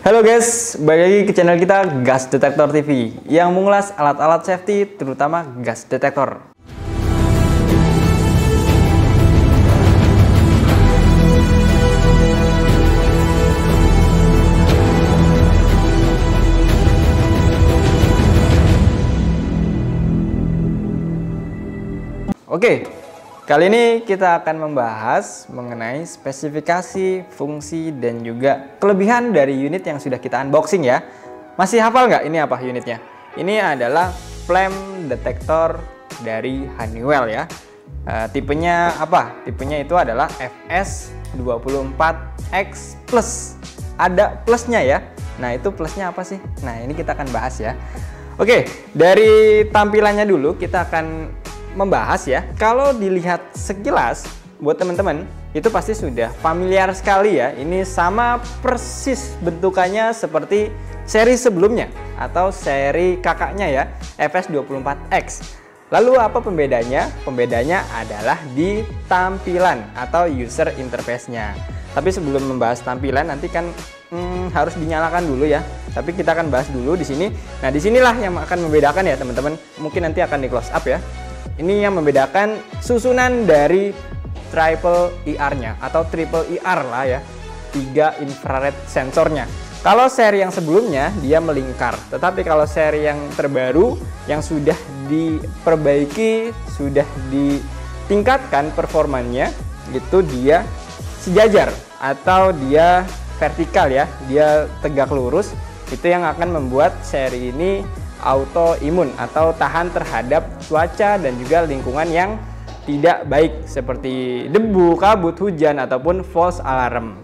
Halo guys, balik lagi ke channel kita Gas Detektor TV yang mengulas alat-alat safety terutama gas detektor. Oke, kali ini kita akan membahas mengenai spesifikasi, fungsi, dan juga kelebihan dari unit yang sudah kita unboxing ya. Masih hafal nggak ini apa unitnya? Ini adalah flame detector dari Honeywell ya. Tipenya apa? Tipenya itu adalah FS24X Plus. Ada plusnya ya. Nah itu plusnya apa sih? Nah ini kita akan bahas ya. Oke, dari tampilannya dulu kita akan membahas ya. Kalau dilihat sekilas buat teman-teman itu pasti sudah familiar sekali ya. Ini sama persis bentukannya seperti seri sebelumnya atau seri kakaknya ya, FS24X. Lalu apa pembedanya? Pembedanya adalah di tampilan atau user interface-nya. Tapi sebelum membahas tampilan nanti kan harus dinyalakan dulu ya. Tapi kita akan bahas dulu di sini. Nah, disinilah yang akan membedakan ya teman-teman. Mungkin nanti akan di close up ya. Ini yang membedakan susunan dari triple IR-nya atau triple IR lah ya, 3 infrared sensornya. Kalau seri yang sebelumnya dia melingkar, tetapi kalau seri yang terbaru yang sudah diperbaiki, sudah ditingkatkan performanya, itu dia sejajar atau dia vertikal ya, dia tegak lurus. Itu yang akan membuat seri ini autoimun atau tahan terhadap cuaca dan juga lingkungan yang tidak baik seperti debu, kabut, hujan ataupun false alarm.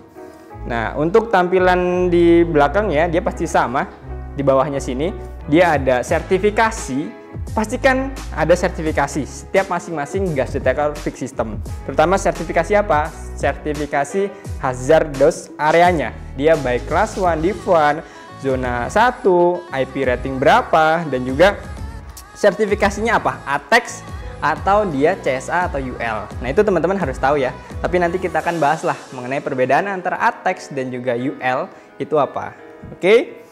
Nah, untuk tampilan di belakangnya dia pasti sama. Di bawahnya sini dia ada sertifikasi. Pastikan ada sertifikasi setiap masing-masing gas detector fixed system. Terutama sertifikasi apa? Sertifikasi hazardous areanya. Dia baik kelas 1 div 1, zona 1, IP rating berapa, dan juga sertifikasinya apa? ATEX atau dia CSA atau UL. Nah itu teman-teman harus tahu ya. Tapi nanti kita akan bahas lah mengenai perbedaan antara ATEX dan juga UL itu apa. Oke?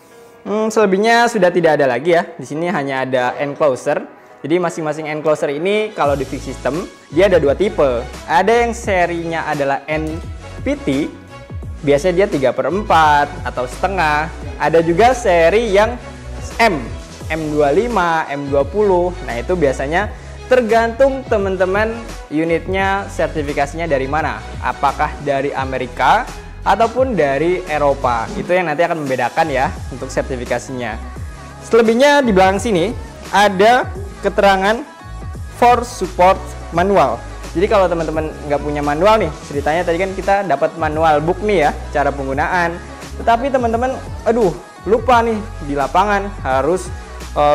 Selebihnya sudah tidak ada lagi ya. Di sini hanya ada enclosure. Jadi masing-masing enclosure ini kalau di fixed system dia ada 2 tipe. Ada yang serinya adalah NPT. Biasanya dia 3/4 atau setengah. Ada juga seri yang M25, M20. Nah itu biasanya tergantung teman-teman unitnya sertifikasinya dari mana. Apakah dari Amerika ataupun dari Eropa. Itu yang nanti akan membedakan ya untuk sertifikasinya. Selebihnya di belakang sini ada keterangan for support manual. Jadi kalau teman-teman nggak punya manual nih, ceritanya tadi kan kita dapat manual book nih ya, cara penggunaan. Tetapi teman-teman, aduh lupa nih di lapangan harus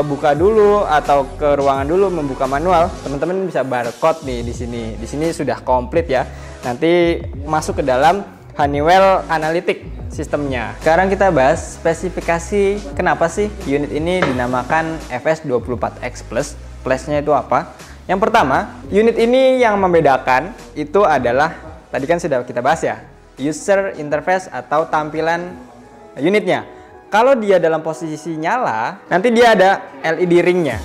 buka dulu atau ke ruangan dulu membuka manual. Teman-teman bisa barcode nih di sini. Di sini sudah komplit ya. Nanti masuk ke dalam Honeywell Analytics sistemnya. Sekarang kita bahas spesifikasi kenapa sih unit ini dinamakan FS24X Plus. Plusnya itu apa? Yang pertama, unit ini yang membedakan itu adalah, tadi kan sudah kita bahas ya, user interface atau tampilan unitnya. Kalau dia dalam posisi nyala, nanti dia ada LED ringnya.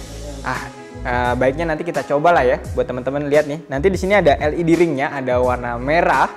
Baiknya nanti kita coba lah ya, buat teman-teman lihat nih. Nanti di sini ada LED ringnya, ada warna merah,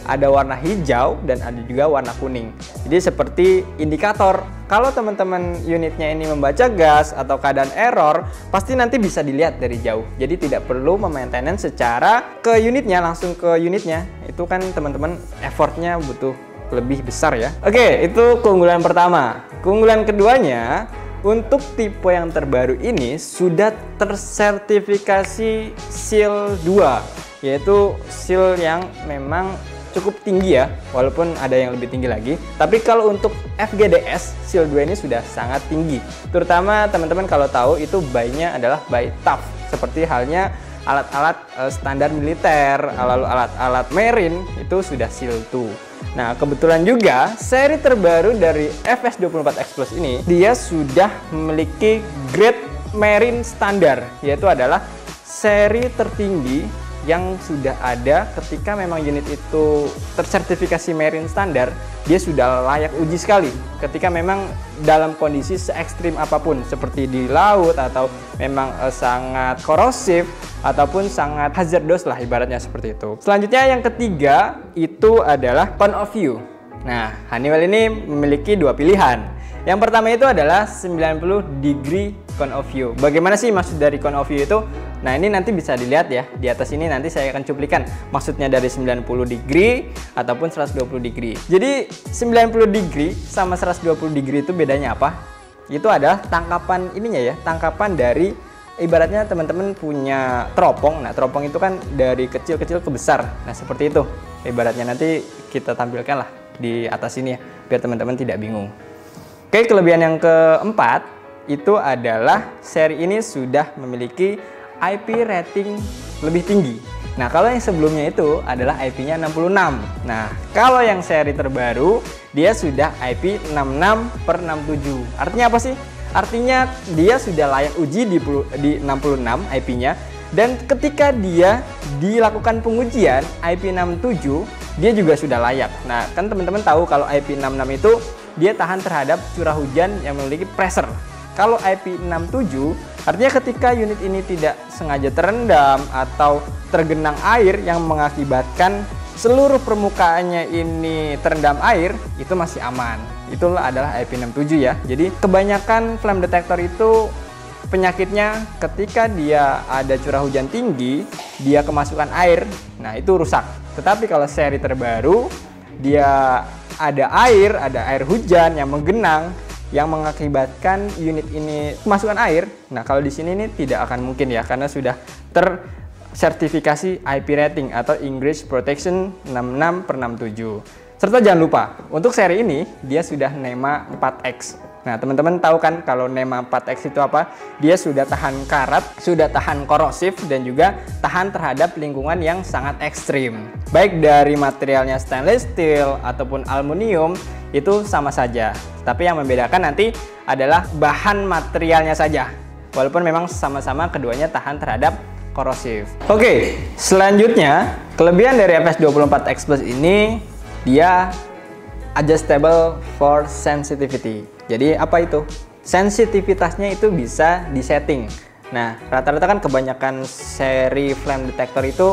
ada warna hijau, dan ada juga warna kuning. Jadi seperti indikator. Kalau teman-teman unitnya ini membaca gas atau keadaan error, pasti nanti bisa dilihat dari jauh. Jadi tidak perlu memaintenance secara ke unitnya, langsung ke unitnya. Itu kan teman-teman effortnya butuh lebih besar ya. Oke, itu keunggulan pertama. Keunggulan keduanya, untuk tipe yang terbaru ini sudah tersertifikasi SEAL 2, yaitu SEAL yang memang cukup tinggi ya, walaupun ada yang lebih tinggi lagi. Tapi kalau untuk FGDS, SEAL 2 ini sudah sangat tinggi. Terutama teman-teman kalau tahu itu buy-nya adalah buy tough, seperti halnya alat-alat standar militer, lalu alat-alat marine itu sudah SEAL 2. Nah, kebetulan juga seri terbaru dari FS24X Plus ini dia sudah memiliki grade marine standar, yaitu adalah seri tertinggi yang sudah ada ketika memang unit itu tersertifikasi Marine Standard, dia sudah layak uji sekali ketika memang dalam kondisi se ekstrim apapun, seperti di laut atau memang sangat korosif ataupun sangat hazardous lah ibaratnya seperti itu. Selanjutnya yang ketiga itu adalah cone of view. Nah, Honeywell ini memiliki dua pilihan. Yang pertama itu adalah 90 degree cone of view. Bagaimana sih maksud dari cone of view itu? Nah, ini nanti bisa dilihat ya. Di atas ini nanti saya akan cuplikan maksudnya dari 90 degree ataupun 120 degree. Jadi 90 degree sama 120 degree itu bedanya apa? Itu adalah tangkapan ininya ya, tangkapan dari ibaratnya teman-teman punya teropong. Nah, teropong itu kan dari kecil-kecil ke besar. Nah, seperti itu. Ibaratnya nanti kita tampilkan lah di atas ini ya, biar teman-teman tidak bingung. Oke, kelebihan yang keempat itu adalah seri ini sudah memiliki IP rating lebih tinggi. Nah, kalau yang sebelumnya itu adalah IP-nya 66. Nah, kalau yang seri terbaru dia sudah IP 66/67. Artinya apa sih? Artinya dia sudah layak uji di 66 IP-nya, dan ketika dia dilakukan pengujian IP 67 dia juga sudah layak. Nah, kan teman-teman tahu kalau IP 66 itu dia tahan terhadap curah hujan yang memiliki pressure. Kalau IP 67 artinya ketika unit ini tidak sengaja terendam atau tergenang air yang mengakibatkan seluruh permukaannya ini terendam air, itu masih aman. Itulah adalah IP 67 ya. Jadi kebanyakan flame detector itu penyakitnya ketika dia ada curah hujan tinggi, dia kemasukan air, nah itu rusak. Tetapi kalau seri terbaru, dia ada air hujan yang menggenang yang mengakibatkan unit ini kemasukan air. Nah, kalau di sini ini tidak akan mungkin ya, karena sudah tersertifikasi IP rating atau English Protection 66/67. Serta jangan lupa, untuk seri ini dia sudah NEMA 4X. Nah, teman-teman tahu kan kalau NEMA 4X itu apa? Dia sudah tahan karat, sudah tahan korosif, dan juga tahan terhadap lingkungan yang sangat ekstrim. Baik dari materialnya stainless steel ataupun aluminium, itu sama saja. Tapi yang membedakan nanti adalah bahan materialnya saja. Walaupun memang sama-sama keduanya tahan terhadap korosif. Oke, selanjutnya kelebihan dari FS24X Plus ini, dia adjustable for sensitivity. Jadi apa itu? Sensitivitasnya itu bisa disetting. Nah, rata-rata kan kebanyakan seri flame detector itu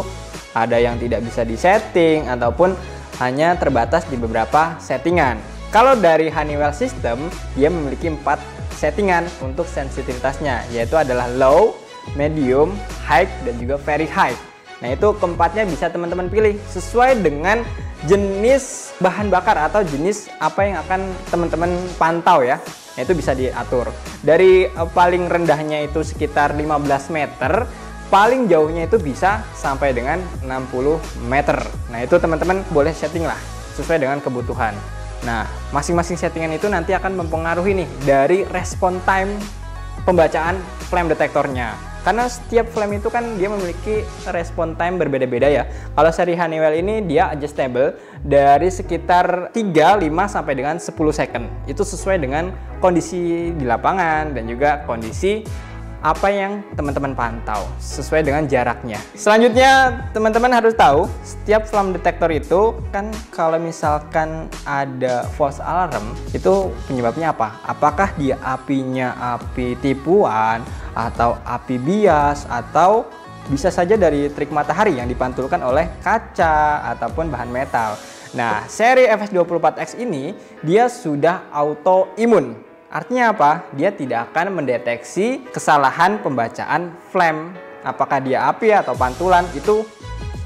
ada yang tidak bisa disetting ataupun hanya terbatas di beberapa settingan. Kalau dari Honeywell System, dia memiliki 4 settingan untuk sensitivitasnya, yaitu adalah low, medium, high, dan juga very high. Nah, itu keempatnya bisa teman-teman pilih sesuai dengan jenis bahan bakar atau jenis apa yang akan teman-teman pantau ya. Nah, itu bisa diatur. Dari paling rendahnya itu sekitar 15 meter, paling jauhnya itu bisa sampai dengan 60 meter. Nah, itu teman-teman boleh setting lah sesuai dengan kebutuhan. Nah, masing-masing settingan itu nanti akan mempengaruhi nih dari respon time pembacaan flame detektornya. Karena setiap flame itu kan dia memiliki respon time berbeda-beda ya. Kalau seri Honeywell ini dia adjustable dari sekitar 3, 5 sampai dengan 10 second. Itu sesuai dengan kondisi di lapangan dan juga kondisi apa yang teman-teman pantau sesuai dengan jaraknya. Selanjutnya teman-teman harus tahu setiap flame detector itu kan kalau misalkan ada false alarm itu penyebabnya apa? Apakah dia apinya api tipuan atau api bias atau bisa saja dari trik matahari yang dipantulkan oleh kaca ataupun bahan metal. Nah, seri FS24X ini dia sudah auto imun. Artinya apa? Dia tidak akan mendeteksi kesalahan pembacaan flame. Apakah dia api atau pantulan, itu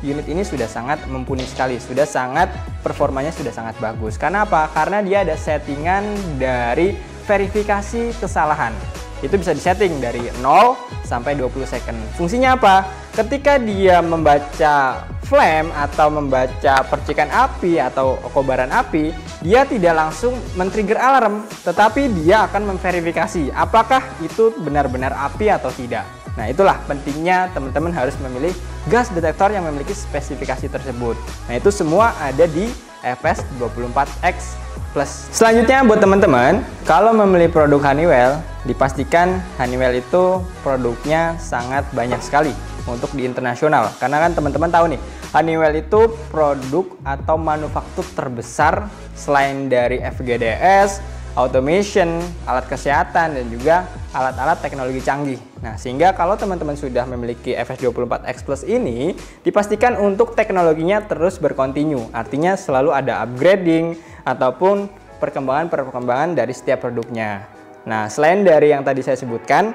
unit ini sudah sangat mumpuni sekali. Sudah sangat, performanya sudah sangat bagus. Karena apa? Karena dia ada settingan dari verifikasi kesalahan. Itu bisa disetting dari 0 sampai 20 second. Fungsinya apa? Ketika dia membaca flame atau membaca percikan api atau kobaran api, dia tidak langsung men-trigger alarm, tetapi dia akan memverifikasi apakah itu benar-benar api atau tidak. Nah, itulah pentingnya teman-teman harus memilih gas detektor yang memiliki spesifikasi tersebut. Nah, itu semua ada di FS24X Plus. Selanjutnya buat teman-teman, kalau memilih produk Honeywell, dipastikan Honeywell itu produknya sangat banyak sekali. untuk di internasional. Karena kan teman-teman tahu nih, Honeywell itu produk atau manufaktur terbesar selain dari FGDS, automation, alat kesehatan, dan juga alat-alat teknologi canggih. Nah, sehingga kalau teman-teman sudah memiliki FS24X Plus ini, dipastikan untuk teknologinya terus berkontinu. Artinya selalu ada upgrading ataupun perkembangan dari setiap produknya. Nah, selain dari yang tadi saya sebutkan,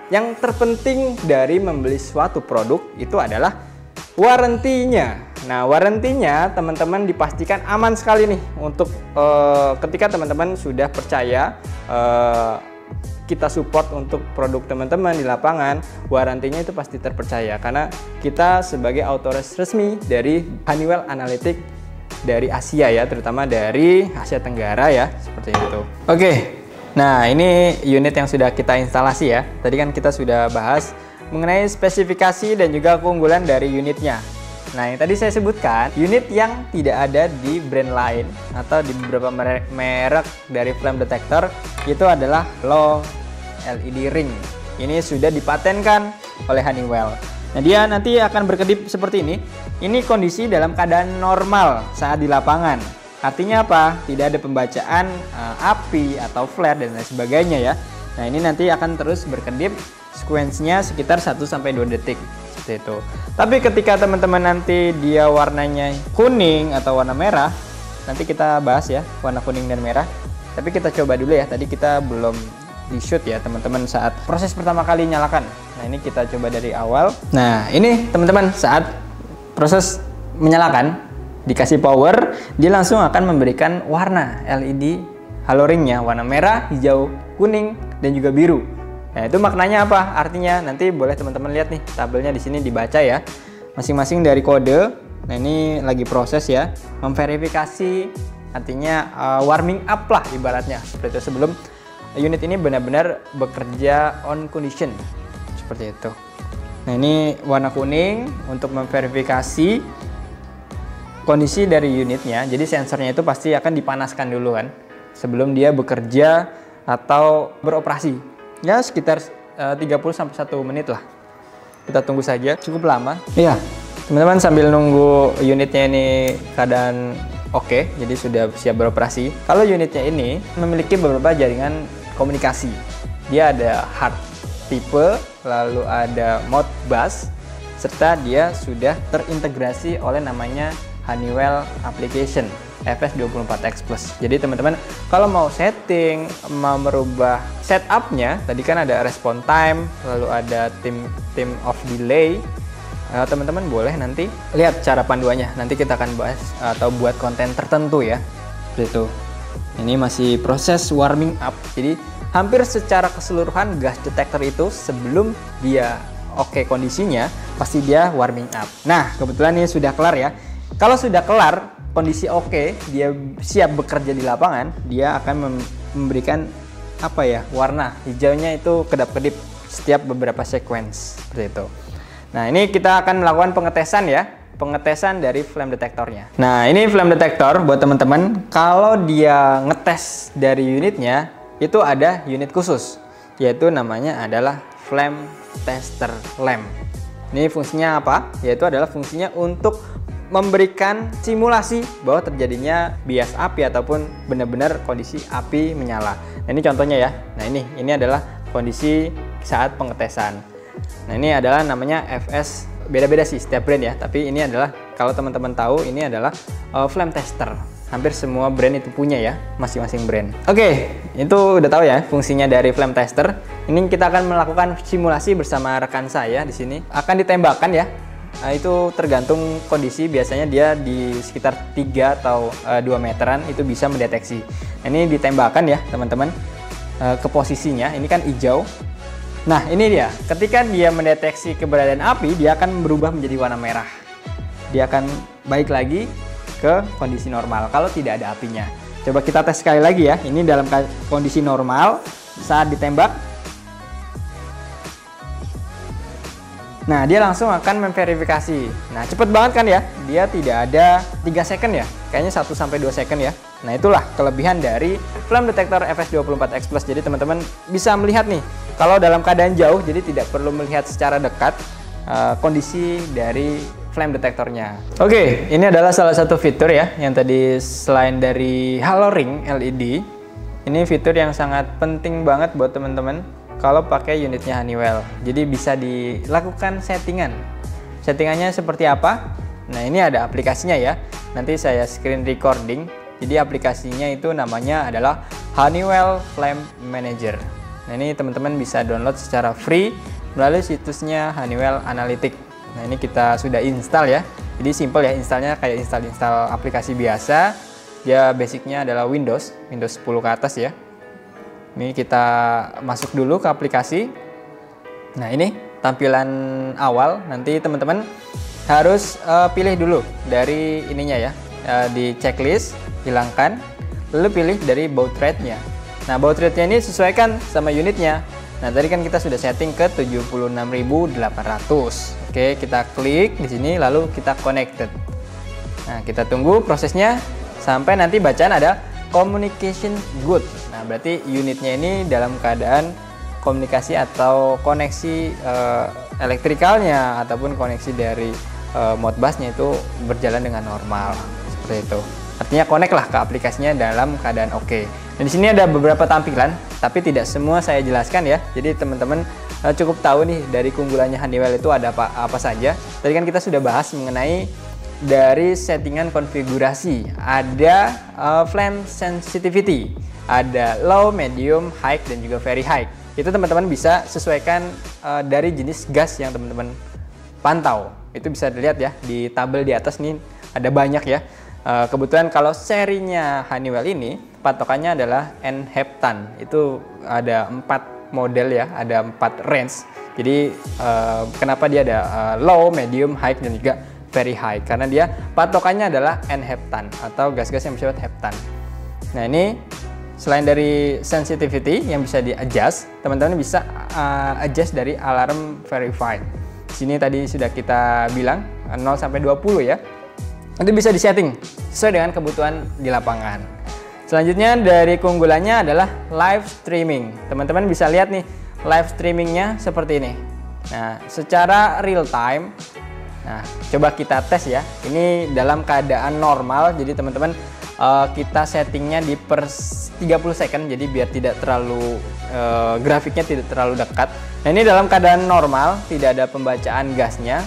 yang terpenting dari membeli suatu produk itu adalah warantinya. Nah, warantinya teman-teman dipastikan aman sekali nih untuk ketika teman-teman sudah percaya kita support untuk produk teman-teman di lapangan, warantinya itu pasti terpercaya karena kita sebagai authorized resmi dari Honeywell Analytics dari Asia ya, terutama dari Asia Tenggara ya, seperti itu. Oke. Nah, ini unit yang sudah kita instalasi ya. Tadi kan kita sudah bahas mengenai spesifikasi dan juga keunggulan dari unitnya. Nah, yang tadi saya sebutkan, unit yang tidak ada di brand lain atau di beberapa merek dari flame detector itu adalah low LED ring. Ini sudah dipatenkan oleh Honeywell. Nah, dia nanti akan berkedip seperti ini. Ini kondisi dalam keadaan normal saat di lapangan. Artinya apa? Tidak ada pembacaan api atau flare dan lain sebagainya ya. Nah, ini nanti akan terus berkedip, sekuensinya sekitar 1-2 detik. Itu. Tapi ketika teman-teman nanti dia warnanya kuning atau warna merah, nanti kita bahas ya warna kuning dan merah. Tapi kita coba dulu ya, tadi kita belum di shoot ya teman-teman saat proses pertama kali nyalakan. Nah, ini kita coba dari awal. Nah, ini teman-teman saat proses menyalakan, dikasih power, dia langsung akan memberikan warna LED halo ringnya, warna merah, hijau, kuning, dan juga biru. Nah, itu maknanya apa? Artinya nanti boleh teman-teman lihat nih tabelnya di sini dibaca ya. Masing-masing dari kode. Nah, ini lagi proses ya. Memverifikasi artinya warming up lah ibaratnya. Seperti itu sebelum unit ini benar-benar bekerja on condition. Seperti itu. Nah, ini warna kuning untuk memverifikasi kondisi dari unitnya. Jadi sensornya itu pasti akan dipanaskan dulu kan sebelum dia bekerja atau beroperasi. Ya sekitar 30-1 menit lah. Kita tunggu saja, cukup lama. Iya, teman-teman sambil nunggu unitnya ini keadaan oke, jadi sudah siap beroperasi. Kalau unitnya ini memiliki beberapa jaringan komunikasi. Dia ada hard tipe, lalu ada Modbus, serta dia sudah terintegrasi oleh namanya Honeywell Application FS24X Plus. Jadi teman-teman kalau mau setting, mau merubah setupnya, tadi kan ada response time, lalu ada time of delay, teman-teman boleh nanti lihat cara panduannya. Nanti kita akan bahas atau buat konten tertentu ya. Seperti itu. Ini masih proses warming up. Jadi hampir secara keseluruhan gas detector itu sebelum dia oke kondisinya, pasti dia warming up. Nah, kebetulan ini sudah kelar ya. Kalau sudah kelar, kondisi oke, dia siap bekerja di lapangan, dia akan memberikan apa ya, warna hijaunya itu kedap-kedip setiap beberapa sequence seperti itu. Nah, ini kita akan melakukan pengetesan ya, pengetesan dari flame detektornya. Nah, ini flame detektor buat teman-teman, kalau dia ngetes dari unitnya itu ada unit khusus, yaitu namanya adalah flame tester lamp. Ini fungsinya apa? Yaitu adalah fungsinya untuk memberikan simulasi bahwa terjadinya bias api ataupun benar-benar kondisi api menyala. Nah, ini contohnya ya. Nah, ini adalah kondisi saat pengetesan. Nah, ini adalah namanya FS, beda-beda sih setiap brand ya, tapi ini adalah kalau teman-teman tahu ini adalah flame tester. Hampir semua brand itu punya ya, masing-masing brand. Oke, itu udah tahu ya fungsinya dari flame tester. Ini kita akan melakukan simulasi bersama rekan saya di sini. Akan ditembakkan ya. Nah, itu tergantung kondisi, biasanya dia di sekitar 3 atau 2 meteran itu bisa mendeteksi. Nah, ini ditembakkan ya teman-teman ke posisinya, ini kan hijau. Nah, ini dia, ketika dia mendeteksi keberadaan api, dia akan berubah menjadi warna merah. Dia akan balik lagi ke kondisi normal kalau tidak ada apinya. Coba kita tes sekali lagi ya, ini dalam kondisi normal saat ditembak. Nah, dia langsung akan memverifikasi. Nah, cepet banget kan ya? Dia tidak ada 3 second ya? Kayaknya 1-2 second ya. Nah, itulah kelebihan dari flame detector FS24X Plus. Jadi teman-teman bisa melihat nih, kalau dalam keadaan jauh, jadi tidak perlu melihat secara dekat. kondisi dari flame detektornya. Oke, ini adalah salah satu fitur ya yang tadi selain dari halo ring LED, ini fitur yang sangat penting banget buat teman-teman kalau pakai unitnya Honeywell. Jadi bisa dilakukan settingan. Settingannya seperti apa? Nah, ini ada aplikasinya ya. Nanti saya screen recording. Jadi aplikasinya itu namanya adalah Honeywell Flame Manager. Nah, ini teman-teman bisa download secara free melalui situsnya Honeywell Analytics. Nah, ini kita sudah install ya. Jadi simple ya, installnya kayak install aplikasi biasa. Dia basicnya adalah Windows 10 ke atas ya. Ini kita masuk dulu ke aplikasi. Nah, ini tampilan awal. Nanti teman-teman harus pilih dulu dari ininya ya, di checklist, hilangkan, lalu pilih dari baud rate-nya. Nah, baud rate-nya ini sesuaikan sama unitnya. Nah, tadi kan kita sudah setting ke 76.800. Oke, kita klik di sini lalu kita connected. Nah, kita tunggu prosesnya sampai nanti bacaan ada communication good. Nah, berarti unitnya ini dalam keadaan komunikasi atau koneksi elektrikalnya ataupun koneksi dari Modbus-nya itu berjalan dengan normal seperti itu. Artinya connect lah ke aplikasinya dalam keadaan oke. Dan di sini ada beberapa tampilan, tapi tidak semua saya jelaskan ya. Jadi teman-teman cukup tahu nih dari keunggulannya Honeywell itu ada apa saja. Tadi kan kita sudah bahas mengenai dari settingan konfigurasi. Ada flame sensitivity, ada low, medium, high, dan juga very high. Itu teman-teman bisa sesuaikan dari jenis gas yang teman-teman pantau. Itu bisa dilihat ya di tabel di atas nih, ada banyak ya. Kebetulan kalau serinya Honeywell ini patokannya adalah N-heptan. Itu ada 4 model ya, ada 4 range. Jadi kenapa dia ada low, medium, high, dan juga very high? Karena dia patokannya adalah N-heptan atau gas-gas yang bersifat heptan. Nah, ini selain dari sensitivity yang bisa di-adjust, teman-teman bisa adjust dari alarm verified. Sini tadi sudah kita bilang 0 sampai 20 ya. Itu bisa disetting sesuai dengan kebutuhan di lapangan. Selanjutnya dari keunggulannya adalah live streaming. Teman-teman bisa lihat nih live streamingnya seperti ini. Nah, secara real time. Nah, coba kita tes ya. Ini dalam keadaan normal. Jadi teman-teman kita settingnya di per 30 second. Jadi biar tidak terlalu grafiknya tidak terlalu dekat. Nah, ini dalam keadaan normal, tidak ada pembacaan gasnya.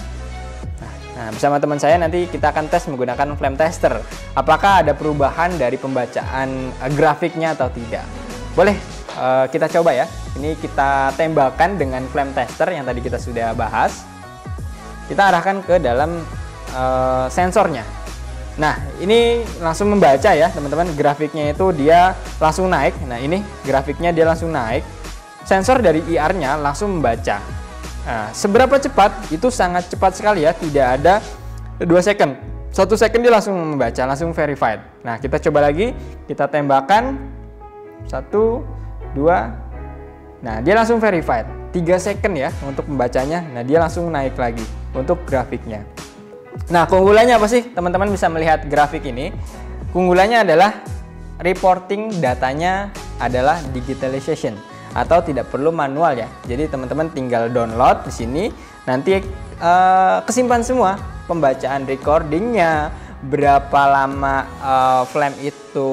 Nah, bersama teman saya nanti kita akan tes menggunakan flame tester. Apakah ada perubahan dari pembacaan grafiknya atau tidak? Boleh kita coba ya. Ini kita tembakkan dengan flame tester yang tadi kita sudah bahas. Kita arahkan ke dalam sensornya. Nah, ini langsung membaca ya teman-teman. Grafiknya itu dia langsung naik. Nah, ini grafiknya dia langsung naik. Sensor dari IR-nya langsung membaca. Nah, seberapa cepat? Itu sangat cepat sekali ya, tidak ada 2 second. 1 second dia langsung membaca, langsung verified. Nah, kita coba lagi, kita tembakan 1, 2. Nah, dia langsung verified. 3 second ya untuk membacanya. Nah, dia langsung naik lagi untuk grafiknya. Nah, keunggulannya apa sih? Teman-teman bisa melihat grafik ini. Keunggulannya adalah reporting datanya adalah digitalization atau tidak perlu manual ya. Jadi teman-teman tinggal download di sini, nanti kesimpan semua pembacaan recordingnya, berapa lama flame itu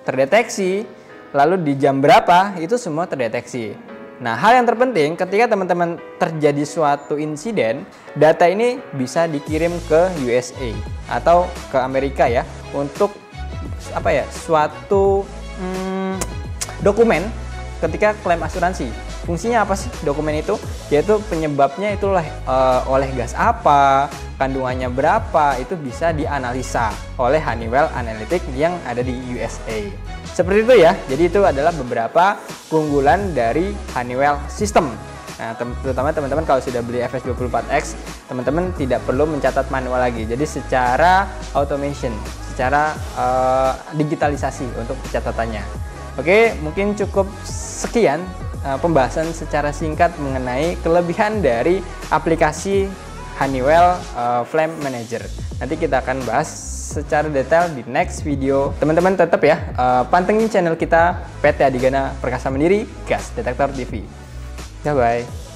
terdeteksi, lalu di jam berapa itu semua terdeteksi. Nah, hal yang terpenting ketika teman-teman terjadi suatu insiden, data ini bisa dikirim ke USA atau ke Amerika ya untuk apa ya, suatu dokumen ketika klaim asuransi. Fungsinya apa sih dokumen itu? Yaitu penyebabnya itu oleh gas apa, kandungannya berapa, itu bisa dianalisa oleh Honeywell Analytics yang ada di USA. Seperti itu ya. Jadi itu adalah beberapa keunggulan dari Honeywell System. Nah, terutama teman-teman kalau sudah beli FS24X, teman-teman tidak perlu mencatat manual lagi. Jadi secara automation, secara digitalisasi untuk pencatatannya. Oke, mungkin cukup sekian pembahasan secara singkat mengenai kelebihan dari aplikasi Honeywell Flame Manager. Nanti kita akan bahas secara detail di next video. Teman-teman tetap ya pantengin channel kita PT Adigana Perkasa Mandiri Gas Detektor TV. Bye bye.